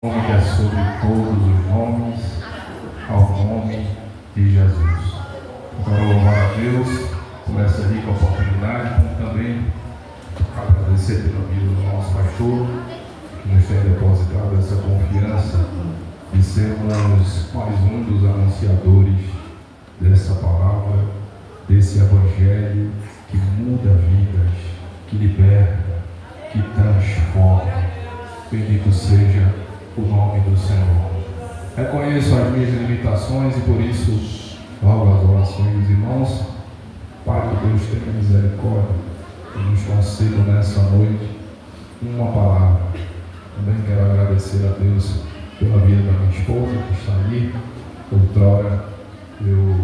nome que é sobre todos os nomes, ao nome de Jesus. Quero louvar a Deus por essa rica oportunidade, como também agradecer pela vida do nosso pastor, que nos tem depositado essa confiança de sermos mais um dos anunciadores dessa palavra, desse evangelho que muda vidas, que liberta, que transforma. Bendito seja o nome do Senhor. Reconheço as minhas limitações e por isso rogo as orações dos irmãos para que Deus tenha misericórdia e nos conceda nessa noite uma palavra. Também quero agradecer a Deus pela vida da minha esposa que está ali. Outrora eu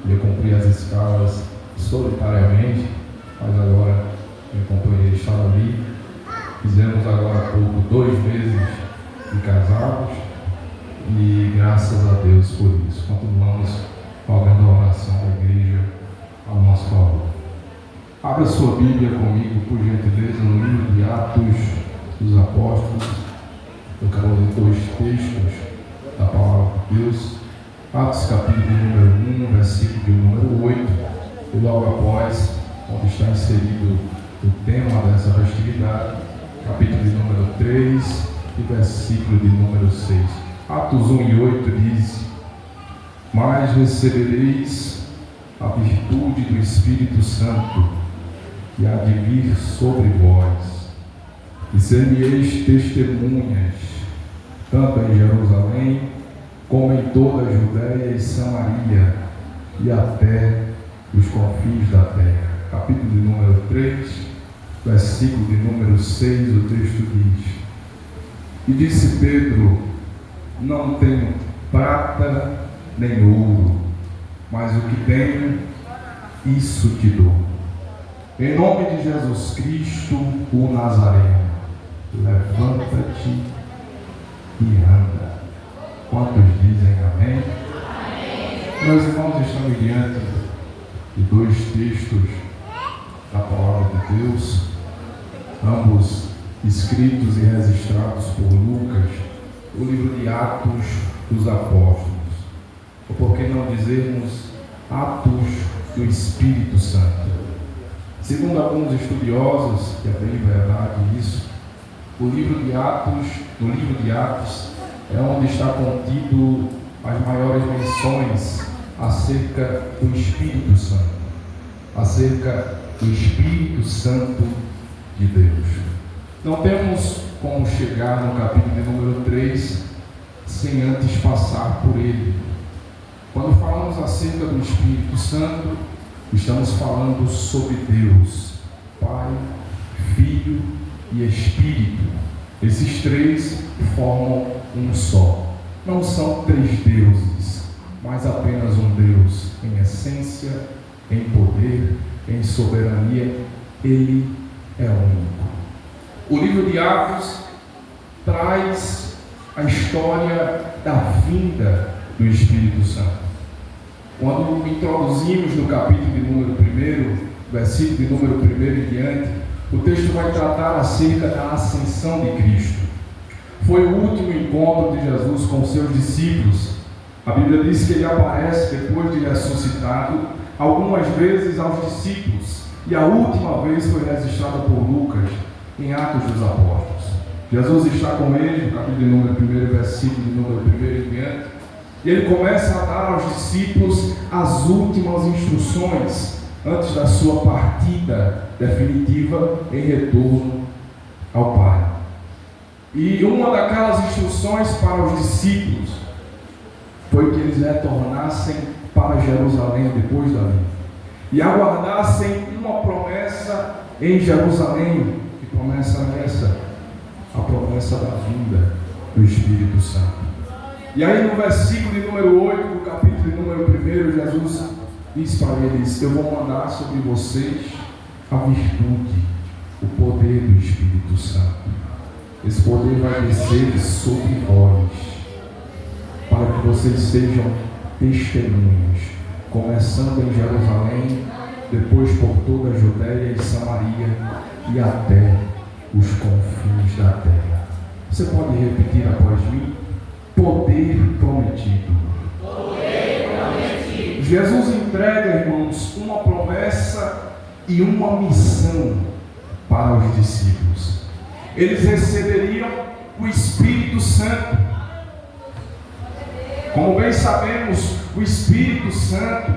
ia cumprir as escalas solitariamente, mas agora minha companheira está ali. Fizemos agora há pouco 2 meses de casados e graças a Deus por isso. Continuamos fazendo a oração da igreja ao nosso favor. Abra sua Bíblia comigo, por gentileza, no livro de Atos dos Apóstolos. Eu quero ler 2 textos da palavra de Deus. Atos capítulo número 1, versículo de número 8, e logo após, onde está inserido o tema dessa festividade, capítulo de número 3 e versículo de número 6. Atos 1 e 8 diz: mas recebereis a virtude do Espírito Santo, que há de vir sobre vós, e ser-me-eis testemunhas, tanto em Jerusalém, como em toda a Judéia e Samaria, e até os confins da terra. Capítulo de número 3, versículo de número 6, o texto diz: e disse Pedro: não tenho prata nem ouro, mas o que tenho, isso te dou. Em nome de Jesus Cristo, o Nazareno, levanta-te e anda. Quantos dizem amém? Amém. Meus irmãos, estamos diante de 2 textos da palavra de Deus, ambos escritos e registrados por Lucas, o livro de Atos dos Apóstolos, ou por que não dizermos Atos do Espírito Santo. Segundo alguns estudiosos, que é bem verdade isso, no livro de Atos é onde está contido as maiores menções acerca do Espírito Santo, acerca do Espírito Santo de Deus. Não temos como chegar no capítulo de número 3 sem antes passar por ele. Quando falamos acerca do Espírito Santo, estamos falando sobre Deus, Pai, Filho e Espírito. Esses 3 formam um só. Não são 3 deuses, mas apenas um Deus em essência, em poder, em soberania. Ele é único. O livro de Atos traz a história da vinda do Espírito Santo. Quando introduzimos no capítulo de número 1, versículo de número 1 em diante, o texto vai tratar acerca da ascensão de Cristo. Foi o último encontro de Jesus com seus discípulos. A Bíblia diz que ele aparece depois de ressuscitado algumas vezes aos discípulos, e a última vez foi registrada por Lucas em Atos dos Apóstolos. Jesus está com eles, no capítulo de número 1, versículo de número 1 em diante, e ele começa a dar aos discípulos as últimas instruções antes da sua partida definitiva em retorno ao Pai. E uma daquelas instruções para os discípulos foi que eles retornassem para Jerusalém depois da vinda e aguardassem uma promessa em Jerusalém. Que promessa é essa? A promessa da vinda do Espírito Santo. E aí no versículo de número 8 do capítulo de número 1, Jesus diz para eles: eu vou mandar sobre vocês a virtude, o poder do Espírito Santo. Esse poder vai descer sobre vós, para que vocês sejam testemunhas, começando em Jerusalém, depois por toda a Judéia e Samaria e até os confins da terra. Você pode repetir após mim? poder prometido. Jesus entrega, irmãos, uma promessa e uma missão para os discípulos. Eles receberiam o Espírito Santo. Como bem sabemos, o Espírito Santo,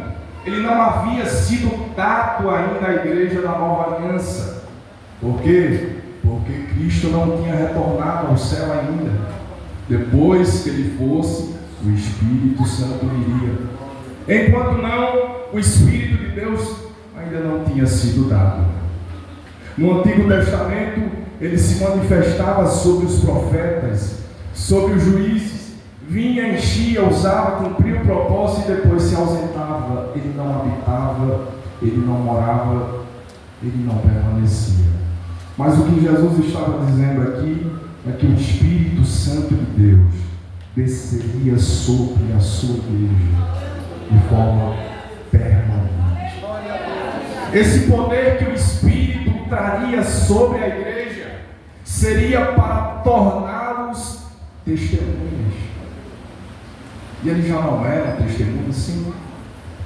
ele não havia sido dado ainda à igreja da Nova Aliança. Por quê? Porque Cristo não tinha retornado ao céu ainda. Depois que ele fosse, o Espírito Santo viria. Enquanto não, o Espírito de Deus ainda não tinha sido dado. No Antigo Testamento, ele se manifestava sobre os profetas, sobre os juízes, vinha, enchia, usava, cumpria o propósito e depois se ausentava. Ele não habitava, ele não morava, ele não permanecia. Mas o que Jesus estava dizendo aqui é que o Espírito Santo de Deus desceria sobre a sua igreja de forma permanente. Esse poder que o Espírito traria sobre a igreja seria para torná-los testemunhas. E eles já não eram testemunhas, sim,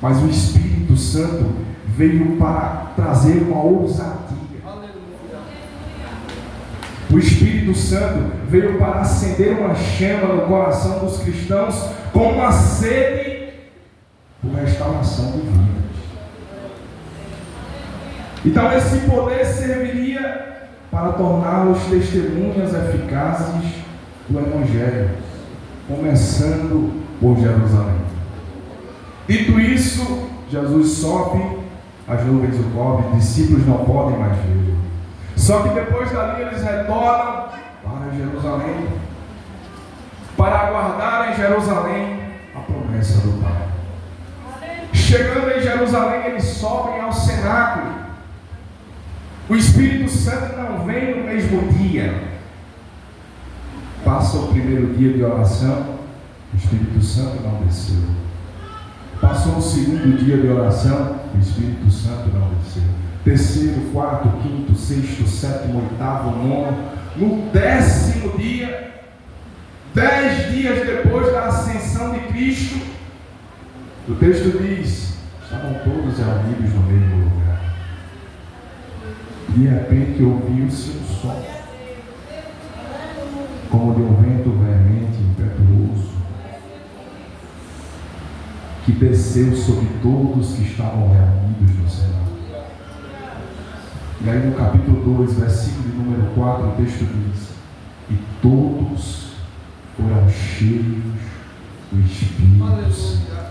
mas o Espírito Santo veio para trazer uma ousadia. O Espírito Santo veio para acender uma chama no coração dos cristãos com uma sede por restauração de vidas. Então esse poder serviria para torná-los testemunhas eficazes do Evangelho, começando por Jerusalém. Dito isso, Jesus sobe, as nuvens o cobrem, discípulos não podem mais ver. Só que depois dali eles retornam para Jerusalém, para aguardar em Jerusalém a promessa do Pai. Chegando em Jerusalém, eles sobem ao cenáculo. O Espírito Santo não vem no mesmo dia. Passa o primeiro dia de oração, o Espírito Santo não desceu. Passou o segundo dia de oração, o Espírito Santo não desceu. Terceiro, quarto, quinto, sexto, sétimo, oitavo, nono. No 10º dia, 10 dias depois da ascensão de Cristo, o texto diz: estavam todos reunidos no mesmo lugar. De repente ouviu-se um som, como de um vento veemente e impetuoso, que desceu sobre todos que estavam reunidos no cenáculo. E aí no capítulo 2, versículo de número 4, o texto diz: e todos foram cheios do Espírito Santo.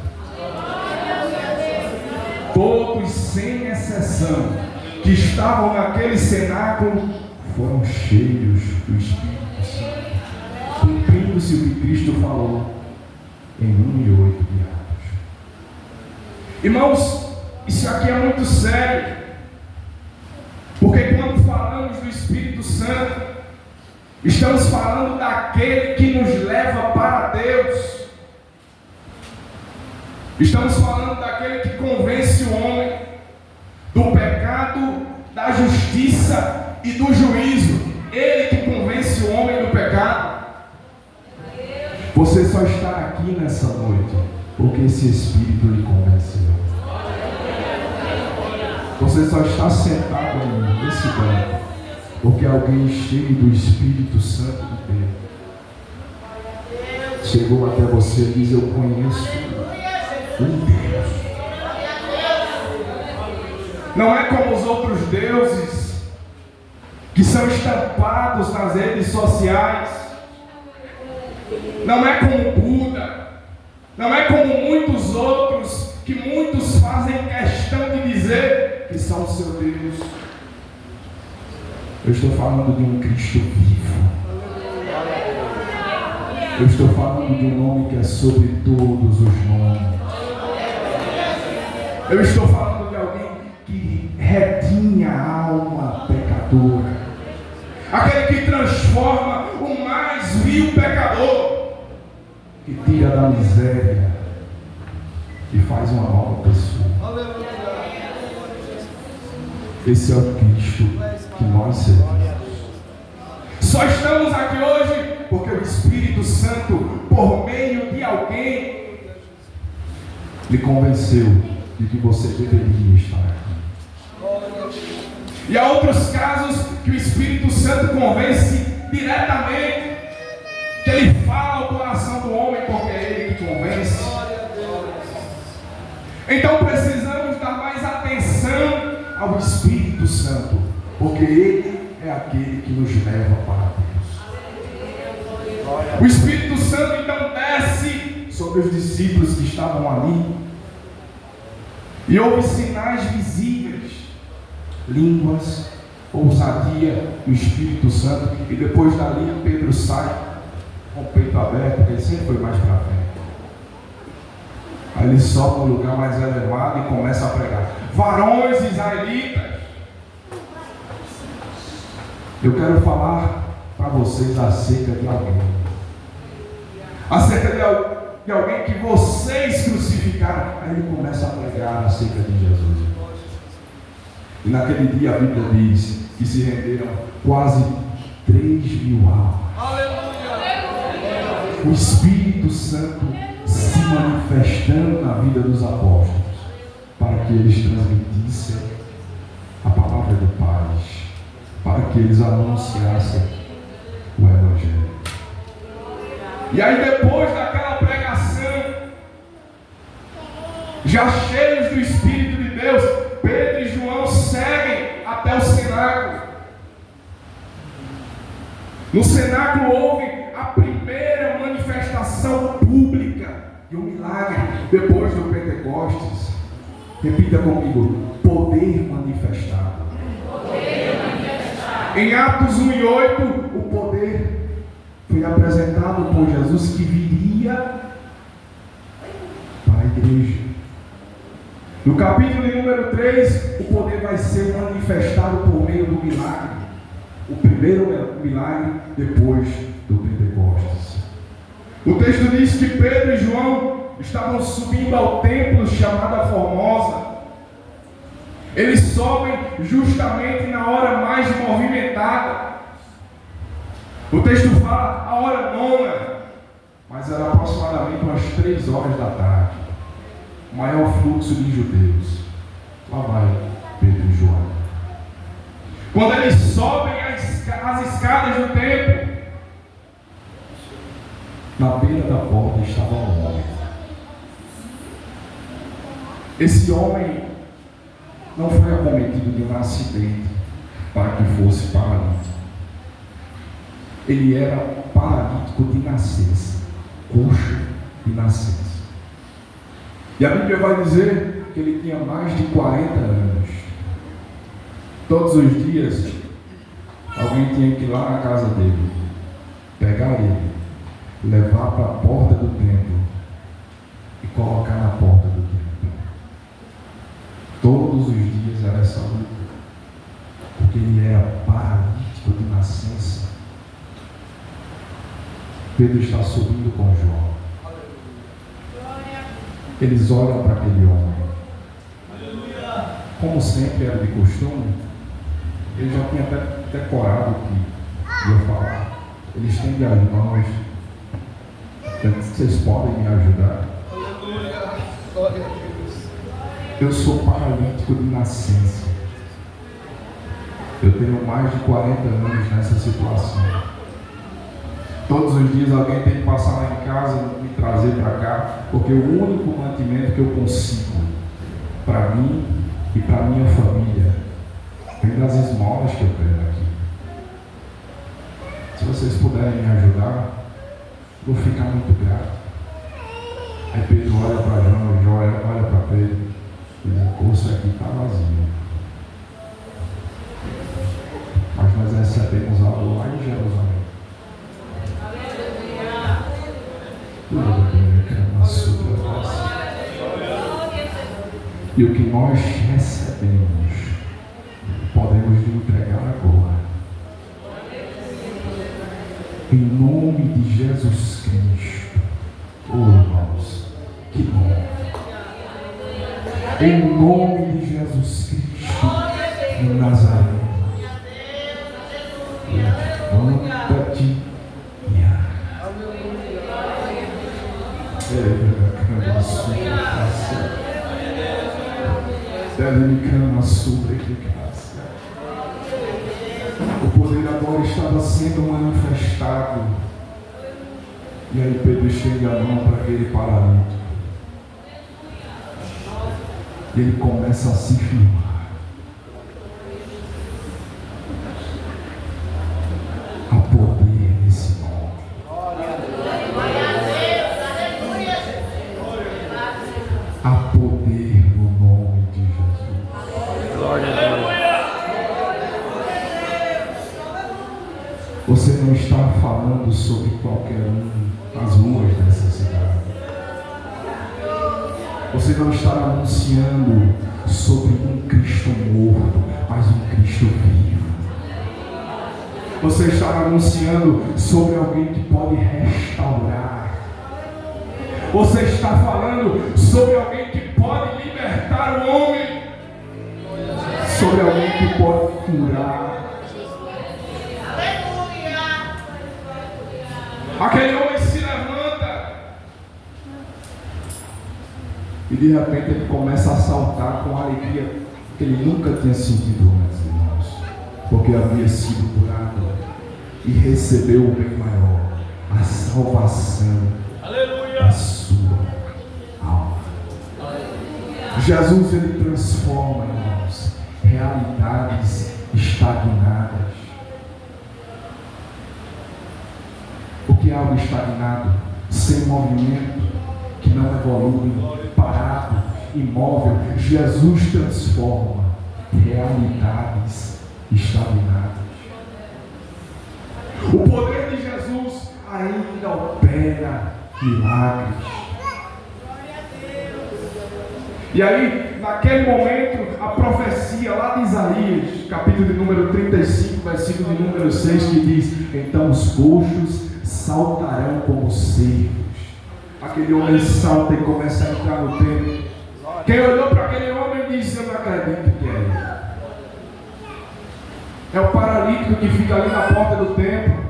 Todos, sem exceção, que estavam naquele cenáculo, foram cheios do Espírito Santo, cumprindo-se o que Cristo falou em 1:8 de Atos. Irmãos, isso aqui é muito sério, porque quando falamos do Espírito Santo, estamos falando daquele que nos leva para Deus. Estamos falando daquele que convence o homem do pecado, da justiça e do juízo. Ele que convence o homem do pecado. Você só está aqui nessa noite porque esse Espírito lhe convenceu. Você só está sentado aí nesse banco porque alguém cheio do Espírito Santo de Deus chegou até você e diz: eu conheço um Deus. Não é como os outros deuses que são estampados nas redes sociais. Não é como Buda. Não é como muitos outros que muitos fazem questão de dizer que são o seu Deus. Eu estou falando de um Cristo vivo. Eu estou falando de um nome que é sobre todos os nomes. Eu estou falando de alguém que redime a alma pecadora. Aquele que transforma o mais vil pecador, que tira da miséria e faz uma nova pessoa. Esse é o Cristo que nós servimos. Só estamos aqui hoje porque o Espírito Santo, por meio meio de alguém, lhe convenceu de que você deveria estar aqui. E há outros casos que o Espírito Santo convence diretamente, que ele fala ao coração do homem, porque é ele que convence. Então precisamos dar mais atenção ao Espírito Santo, porque ele é aquele que nos leva para Deus. O Espírito Santo então desce sobre os discípulos que estavam ali, e houve sinais visíveis, línguas, ousadia do Espírito Santo, e depois dali Pedro sai com o peito aberto, porque ele sempre foi mais para frente. Aí ele sobe no lugar mais elevado e começa a pregar: varões israelitas, eu quero falar para vocês acerca de alguém, acerca de alguém que vocês crucificaram. Aí ele começa a pregar acerca de Jesus. E naquele dia a Bíblia diz que se renderam quase 3.000 almas. O Espírito Santo se manifestando na vida dos apóstolos, para que eles transmitissem a palavra de paz, para que eles anunciassem o Evangelho. E aí depois daquela pregação, já cheios do Espírito de Deus, Pedro e João seguem até o cenáculo. No cenáculo houve a primeira manifestação pública de um milagre depois do Pentecostes. Repita comigo: poder manifestado. Em Atos 1:8, o poder foi apresentado por Jesus, que viria para a igreja. No capítulo número 3, o poder vai ser manifestado por meio do milagre. O primeiro milagre depois do Pentecostes. O texto diz que Pedro e João estavam subindo ao templo chamado a Formosa. Eles sobem justamente na hora mais movimentada. O texto fala a hora nona, mas era aproximadamente umas 3 horas da tarde. Maior fluxo de judeus. Lá vai Pedro e João. Quando eles sobem as escadas do templo, na beira da porta estava um homem. Esse homem não foi acometido de um acidente para que fosse paralítico. Ele era paralítico de nascença, coxo de nascença. E a Bíblia vai dizer que ele tinha mais de 40 anos. Todos os dias, alguém tinha que ir lá na casa dele, pegar ele, levar para a porta do templo e colocar na porta do templo. Todos os dias era essa luta, porque ele era paralítico de nascença. Pedro está subindo com João. Eles olham para aquele homem. Como sempre era de costume, ele já tinha até decorado o que ia falar. Eles têm as mãos. Vocês podem me ajudar? Eu sou paralítico de nascença. Eu tenho mais de 40 anos nessa situação. Todos os dias alguém tem que passar lá em casa e me trazer para cá, porque o único mantimento que eu consigo para mim e para minha família vem das esmolas que eu tenho aqui. Se vocês puderem me ajudar, vou ficar muito grato. Aí Pedro olha para João, João olha para Pedro e diz: o curso aqui está vazio, mas nós recebemos algo lá em Jerusalém. E o que nós recebemos, podemos lhe entregar agora. Em nome de Jesus Cristo. Oh, irmãos, que nome. Em nome de Jesus Cristo de Nazaré. Levanta-te e anda. O poder agora estava sendo manifestado. E aí Pedro estende a mão para aquele paralítico. E ele começa a se firmar. Há poder nesse nome. Há poder no nome de Jesus. Glória a Deus. Você não está falando sobre qualquer das ruas dessa cidade. Você não está anunciando sobre um Cristo morto, mas um Cristo vivo. Você está anunciando sobre alguém que pode restaurar. Você está falando sobre alguém que pode libertar o homem. Sobre alguém que pode curar. Aquele homem se levanta e de repente ele começa a saltar com a alegria que ele nunca tinha sentido antes, irmãos, porque havia sido curado e recebeu o bem maior, a salvação da sua alma. Jesus, ele transforma, irmãos, realidades estagnadas. O que é algo estagnado, sem movimento, que não evolui, parado, imóvel? Jesus transforma realidades estagnadas. O poder de Jesus ainda opera milagres. E aí, naquele momento, a profecia lá de Isaías, capítulo de número 35, versículo de número 6, que diz: então os coxos saltarão como cervos. Aquele homem salta e começa a entrar no templo. Quem olhou para aquele homem e disse: eu não acredito que é ele. É o paralítico que fica ali na porta do templo.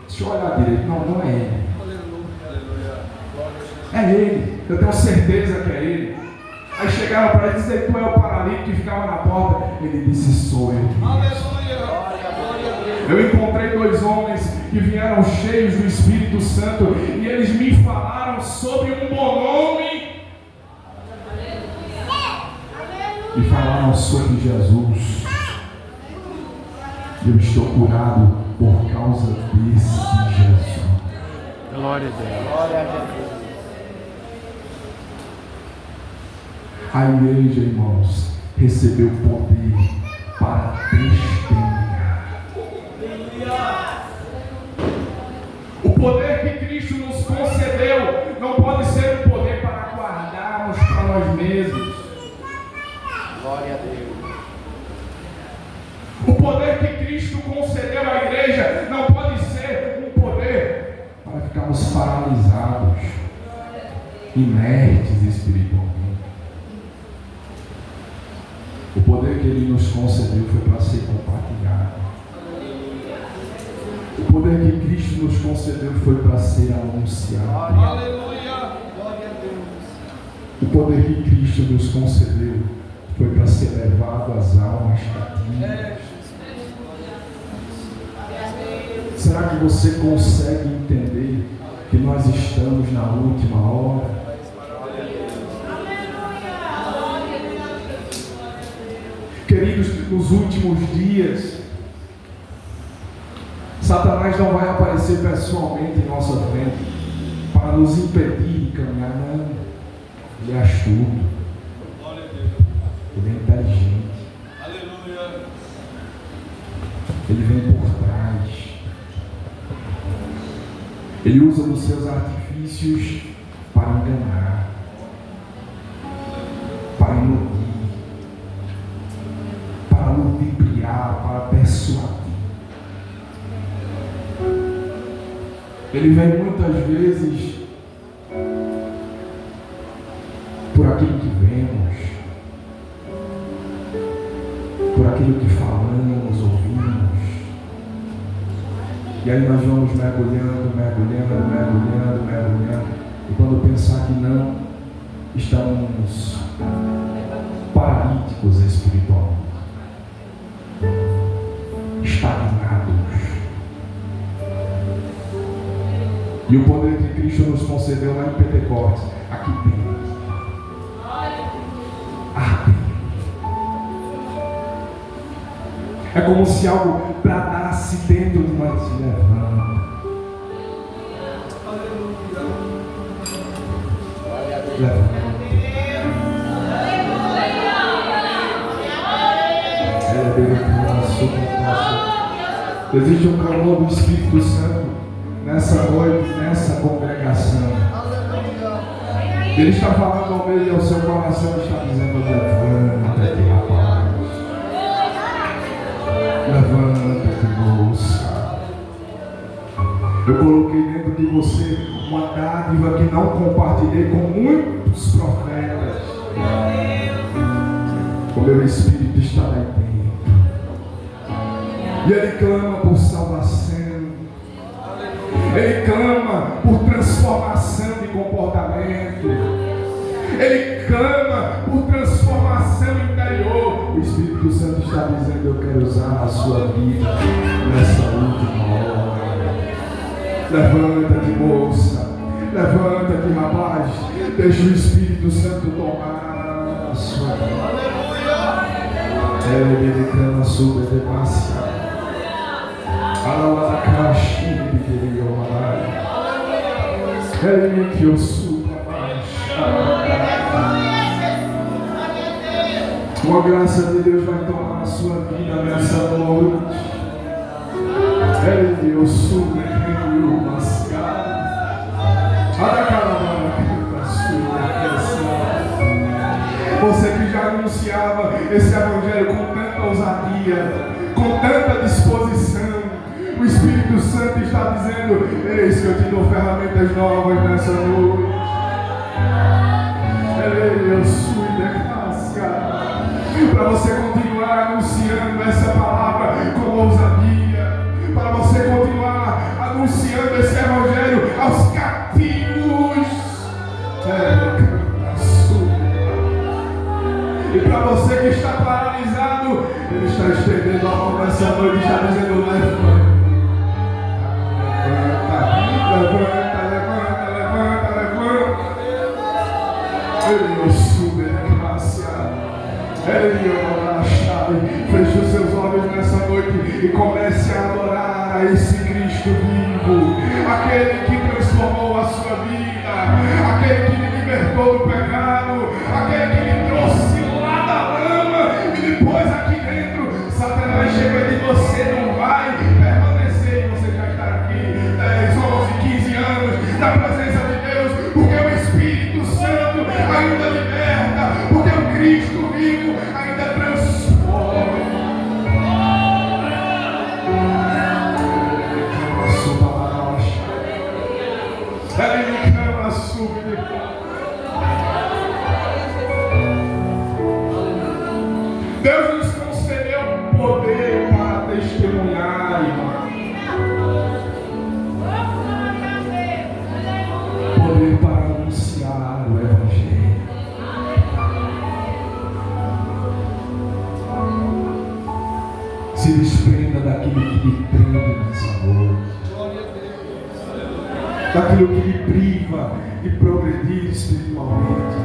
Deixa eu olhar direito. Não, não é ele. É ele. Eu tenho certeza que é ele. Aí chegaram para ele dizer: tu é o paralítico que ficava na porta. Ele disse: sou eu. Eu encontrei dois homens que vieram cheios do Espírito Santo e eles me falaram sobre um bom nome e falaram sobre Jesus. Eu estou curado por causa desse Jesus. Glória a Deus. A igreja, irmãos, recebeu poder para testemunhar. O poder que Cristo nos concedeu não pode ser um poder para guardarmos para nós mesmos. Glória a Deus. O poder que Cristo concedeu à igreja não pode ser um poder para ficarmos paralisados, inertes espiritualmente. O poder que Ele nos concedeu foi para ser compartilhado. O poder que Cristo nos concedeu foi para ser anunciado. Aleluia. Glória a Deus. O poder que Cristo nos concedeu foi para ser levado às almas cativas. Será que você consegue entender que nós estamos na última hora? Queridos, nos últimos dias, Satanás não vai aparecer pessoalmente em nossa frente para nos impedir de caminhar. Não. Ele é astuto. Ele é inteligente. Ele vem por trás. Ele usa dos seus artifícios para enganar, para iludir, para ludibriar, para persuadir. Ele vem muitas vezes por aquilo que vemos, por aquilo que falamos, ouvimos. E aí nós vamos mergulhando. E quando pensar que não estamos paralíticos espiritualmente, estagnados. E o poder que Cristo nos concedeu lá em Pentecostes, aqui dentro. É como se algo bradasse dentro de nós. Levanta. Levanta. Existe um clamor do Espírito Santo nessa noite, nessa congregação. Ele está falando ao meio ao seu coração, está dizendo: levanta-te, rapaz. Levanta-te, moça. Eu coloquei dentro de você uma dádiva que não compartilhei com muitos profetas. O meu Espírito está aí dentro. E Ele clama por salvação. Ele clama por transformação de comportamento. Ele clama por transformação interior. O Espírito Santo está dizendo: eu quero usar a sua vida nessa última hora. Levanta-te, moça. Levanta-te, rapaz. Deixa o Espírito Santo tomar a sua vida. Ele clama sobre a demassa. Ele que eu sou. Uma graça de Deus vai tomar a sua vida nessa noite. Ele que eu sou, ele o mascado. Você que já anunciava esse evangelho com tanta ousadia, com tanta disposição, o Espírito Santo está dizendo: eis que eu te dou ferramentas novas nessa noite. Eu sou de para você continuar anunciando essa palavra com ousadia, para você continuar anunciando esse evangelho aos cativos. E para você que está paralisado, Ele está estendendo a mão nessa noite e está dizendo: levanta. Ele sube a graça. Feche os seus olhos nessa noite e comece a adorar a esse Cristo vivo, aquele que transformou a sua vida, aquele que lhe libertou do pecado, aquele que lhe trouxe lá da lama e depois aqui dentro. Satanás chega de você, não vai permanecer e você já está aqui 10, 11, 15 anos na presença de Deus, porque o Espírito Santo ainda liberta, porque o Cristo vivo ainda transforma. Ele me clama súbito. Deus nos concedeu poder para testemunhar, irmão. Poder para anunciar o Evangelho. Se desprenda daquilo que lhe prende nessa noite, daquilo que lhe priva de progredir espiritualmente.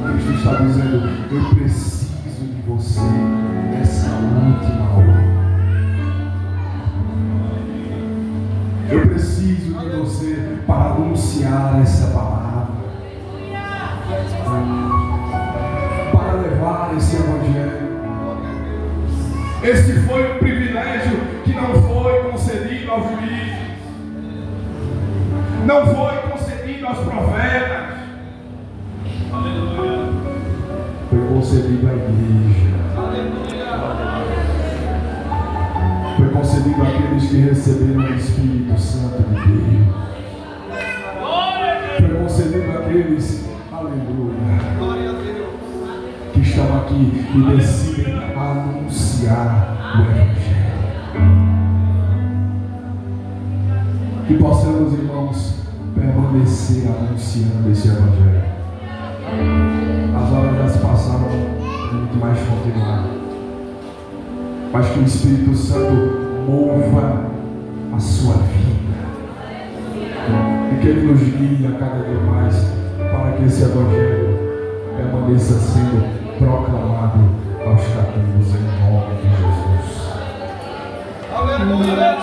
Cristo está dizendo: eu preciso de você nessa última hora. Eu preciso de você para anunciar essa palavra, para levar esse Evangelho. Esse foi um privilégio que não foi concedido aos juízes, não foi concedido aos profetas. Aleluia. Foi concedido à igreja. Aleluia. Foi concedido àqueles que receberam o Espírito Santo de Deus. Foi concedido àqueles, aleluia, que estão aqui e decidem anunciar o Evangelho. Que possamos, irmãos, permanecer permanecer anunciando esse Evangelho. As horas já se passaram, muito mais continuar. Mas que o Espírito Santo mova a sua vida. E que Ele nos guie a cada dia mais para que esse Evangelho permaneça sendo proclamado aos cativos em nome de Jesus. Aleluia!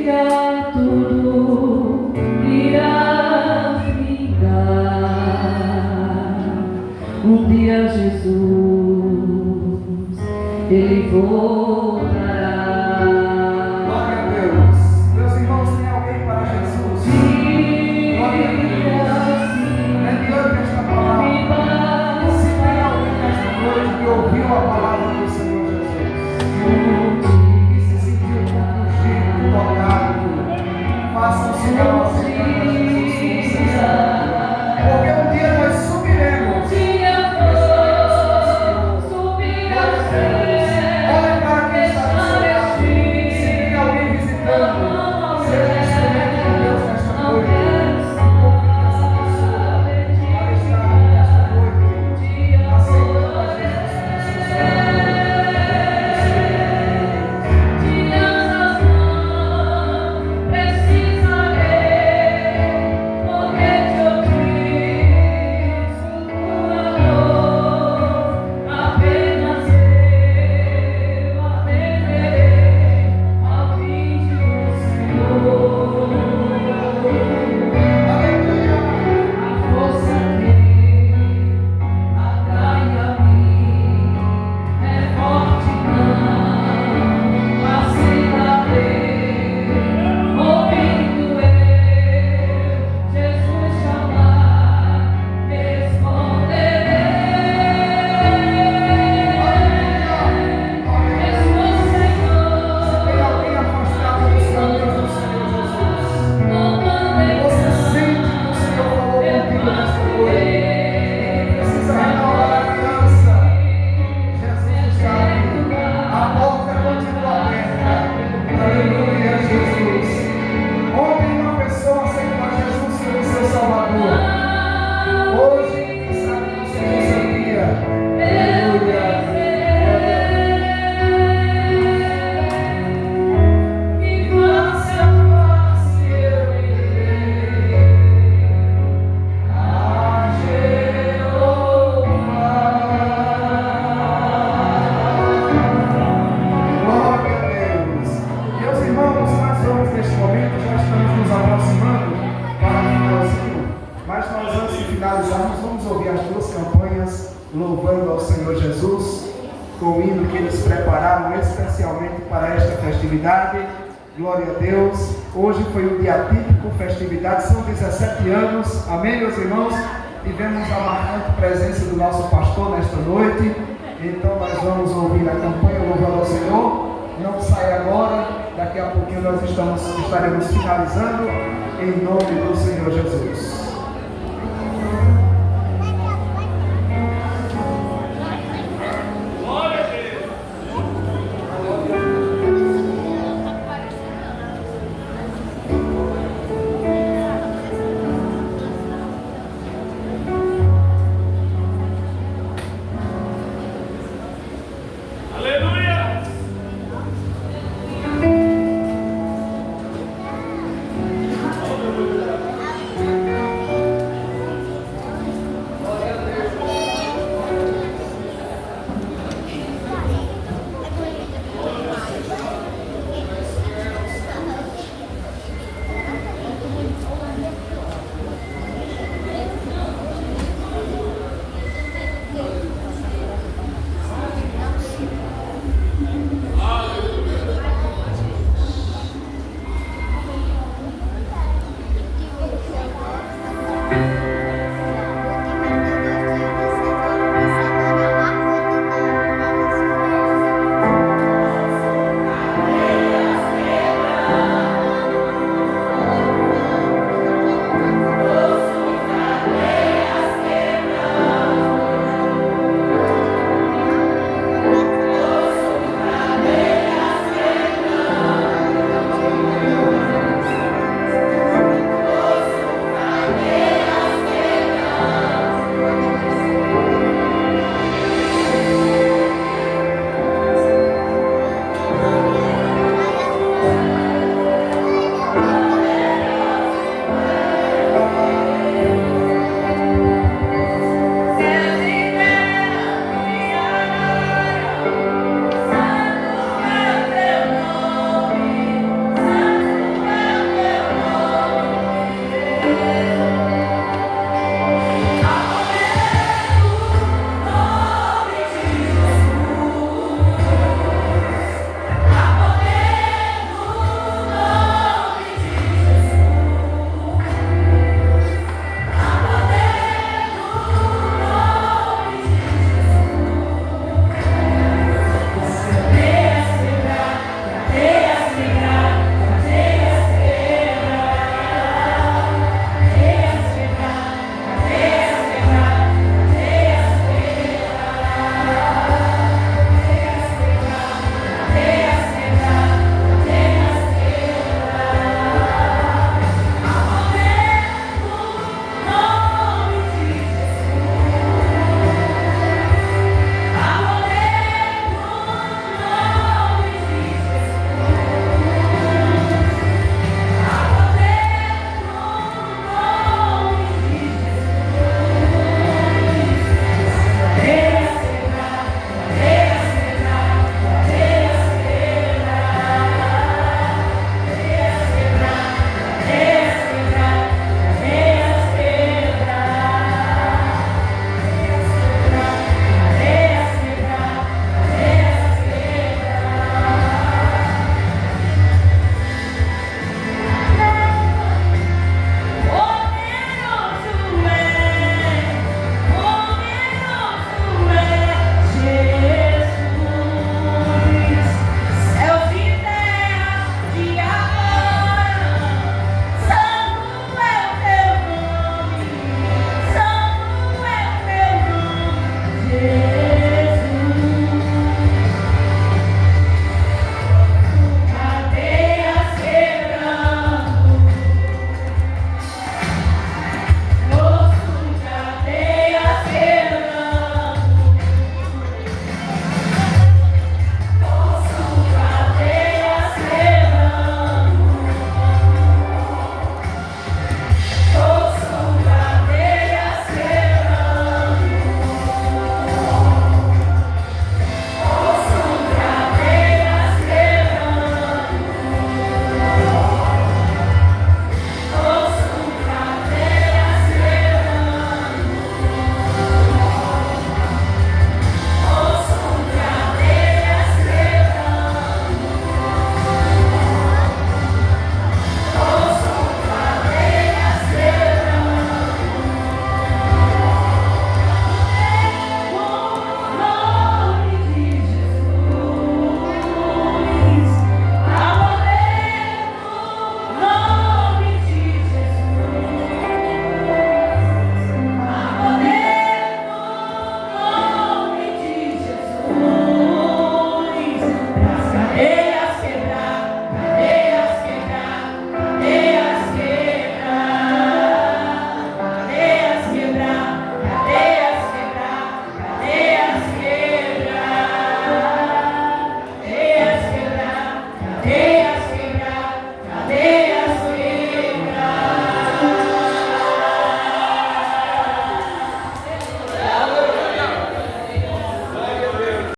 Diga tudo irá ficar. Um dia Jesus, Ele voltará. Glória a Deus. Meus irmãos, tem alguém para Jesus? Glória a Deus. Mediante esta palavra, se tem alguém nesta noite que ouviu a palavra do Senhor Jesus e se sentiu confundido, tocado, faça um sinal aceitando a Jesus como seu Salvador. Porque um dia nós subiremos. Olha para quem está do seu lado. Se tem alguém visitando, seja instrumento de Deus nesta noite. Convide essa pessoa para estar nesta noite aceitando a Jesus como seu Salvador. Louvando ao Senhor Jesus com o hino que eles prepararam especialmente para esta festividade. Glória a Deus. Hoje foi um dia típico, festividade, são 17 anos, amém, meus irmãos? Tivemos a marcante presença do nosso pastor nesta noite, então nós vamos ouvir a campanha Louvando ao Senhor. Não sai agora, daqui a pouquinho nós estaremos finalizando, em nome do Senhor Jesus.